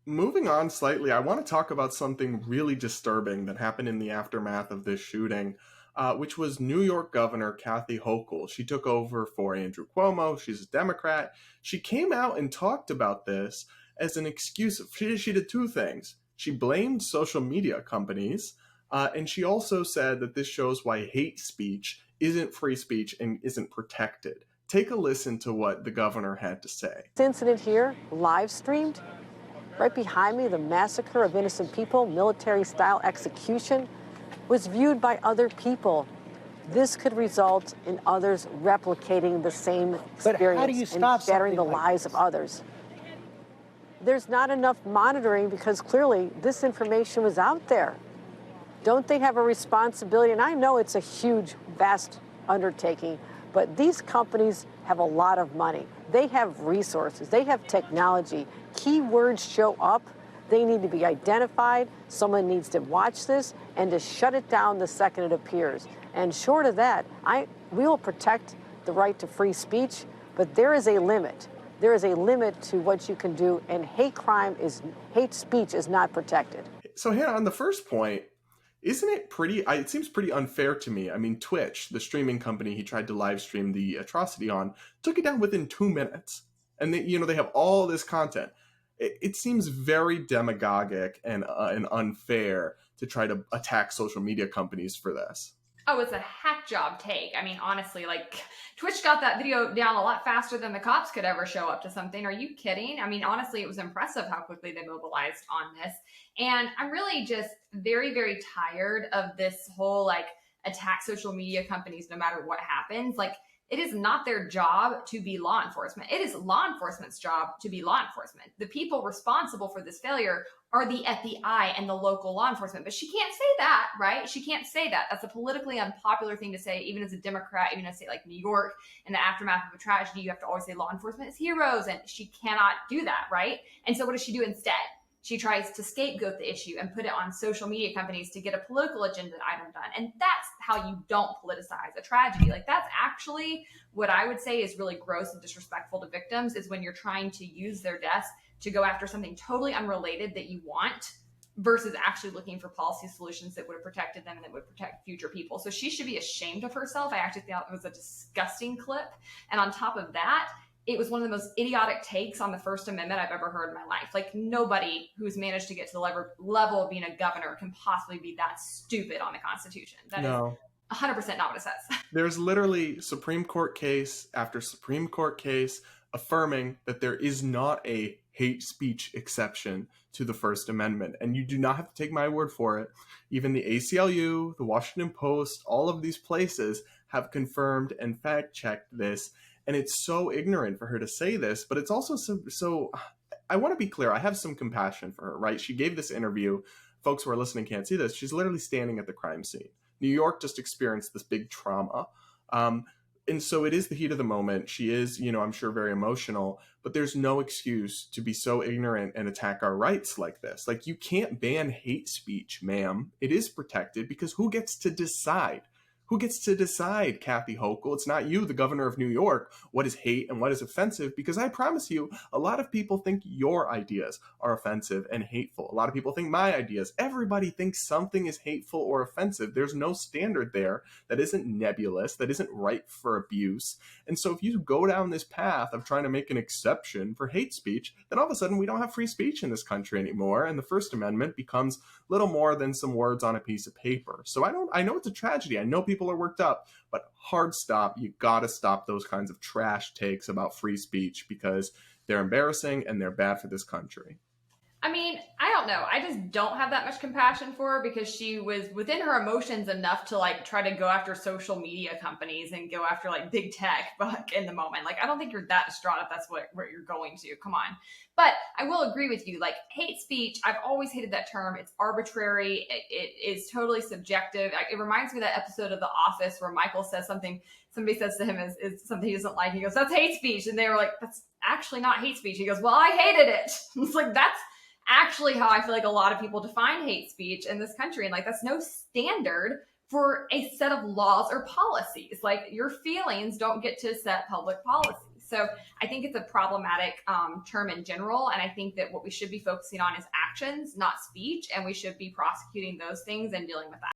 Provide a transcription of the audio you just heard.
Moving on slightly, I want to talk about something really disturbing that happened in the aftermath of this shooting, which was New York Governor Kathy Hochul. She took over for Andrew Cuomo. She's a Democrat. She came out and talked about this as an excuse. She did two things. She blamed social media companies, and she also said that this shows why hate speech isn't free speech and isn't protected. Take a listen to what the governor had to say. This incident here, live streamed, right behind me, the massacre of innocent people, military-style execution, was viewed by other people. This could result in others replicating the same experience and shattering the lives of others. There's not enough monitoring because clearly this information was out there. Don't they have a responsibility? And I know it's a huge, vast undertaking, but these companies have a lot of money. They have resources. They have technology. Keywords show up. They need to be identified. Someone needs to watch this and to shut it down the second it appears. And short of that, we will protect the right to free speech, but there is a limit. There is a limit to what you can do, and hate speech is not protected. So here on the first point, isn't it it seems pretty unfair to me. I mean, Twitch, the streaming company he tried to live stream the atrocity on, took it down within 2 minutes. And they have all this content. It seems very demagogic and unfair to try to attack social media companies for this. Oh, it's a hack job take. I mean, honestly, like, Twitch got that video down a lot faster than the cops could ever show up to something. Are you kidding? I mean, honestly, it was impressive how quickly they mobilized on this. And I'm really just very, very tired of this whole, like, attack social media companies no matter what happens. Like, it is not their job to be law enforcement. It is law enforcement's job to be law enforcement. The people responsible for this failure are the FBI and the local law enforcement. But she can't say that, right? She can't say that. That's a politically unpopular thing to say, even as a Democrat, even in a state like New York, in the aftermath of a tragedy, you have to always say law enforcement is heroes, and she cannot do that, right? And so what does she do instead? She tries to scapegoat the issue and put it on social media companies to get a political agenda item done. And that's how you don't politicize a tragedy. Like, that's actually what I would say is really gross and disrespectful to victims, is when you're trying to use their deaths to go after something totally unrelated that you want, versus actually looking for policy solutions that would have protected them and that would protect future people. So she should be ashamed of herself. I actually thought it was a disgusting clip. And on top of that, it was one of the most idiotic takes on the First Amendment I've ever heard in my life. Like, nobody who's managed to get to the level of being a governor can possibly be that stupid on the Constitution. That is 100% not what it says. There's literally Supreme Court case after Supreme Court case affirming that there is not a hate speech exception to the First Amendment. And you do not have to take my word for it. Even the ACLU, the Washington Post, all of these places have confirmed and fact-checked this. And it's so ignorant for her to say this, but it's also so I want to be clear. I have some compassion for her, right? She gave this interview. Folks who are listening can't see this. She's literally standing at the crime scene. New York just experienced this big trauma. And so it is the heat of the moment. She is, I'm sure very emotional, but there's no excuse to be so ignorant and attack our rights like this. Like, you can't ban hate speech, ma'am. It is protected because who gets to decide? Who gets to decide, Kathy Hochul? It's not you, the governor of New York, what is hate and what is offensive, because I promise you, a lot of people think your ideas are offensive and hateful. A lot of people think my ideas. Everybody thinks something is hateful or offensive. There's no standard there that isn't nebulous, that isn't ripe for abuse. And so if you go down this path of trying to make an exception for hate speech, then all of a sudden we don't have free speech in this country anymore, and the First Amendment becomes little more than some words on a piece of paper. So I know it's a tragedy. I know people are worked up, but hard stop. You gotta stop those kinds of trash takes about free speech because they're embarrassing and they're bad for this country. I mean, I don't know. I just don't have that much compassion for her because she was within her emotions enough to like try to go after social media companies and go after like big tech, but like in the moment, like I don't think you're that distraught if that's what you're going to. Come on. But I will agree with you. Like, hate speech, I've always hated that term. It's arbitrary. It is totally subjective. It reminds me of that episode of The Office where Michael says something, somebody says to him is something he doesn't like. He goes, "That's hate speech." And they were like, "That's actually not hate speech." He goes, "Well, I hated it." It's like, that's actually how I feel like a lot of people define hate speech in this country. And like, that's no standard for a set of laws or policies. Like, your feelings don't get to set public policies. So I think it's a problematic term in general. And I think that what we should be focusing on is actions, not speech. And we should be prosecuting those things and dealing with that.